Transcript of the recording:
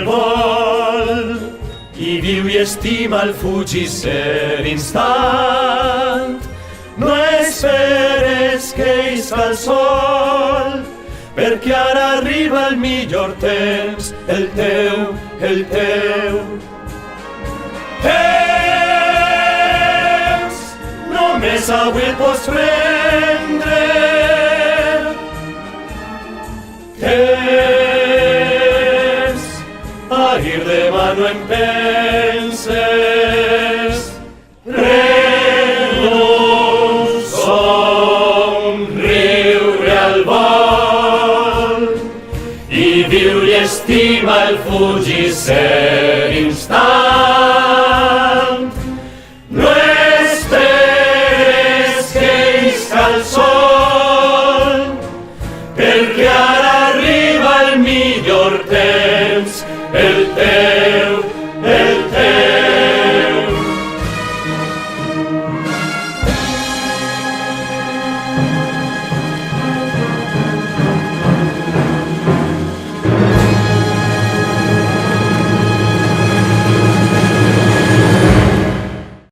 al vol i viu i estima el fugir-se instant. No esperes que isca el sol, perquè ara arriba el millor temps, el teu temps. Només avui el pots prendre. Temps, ahir demà no en penses. Pren-lo, somriure al vol i viu i estima el fugir-se instant.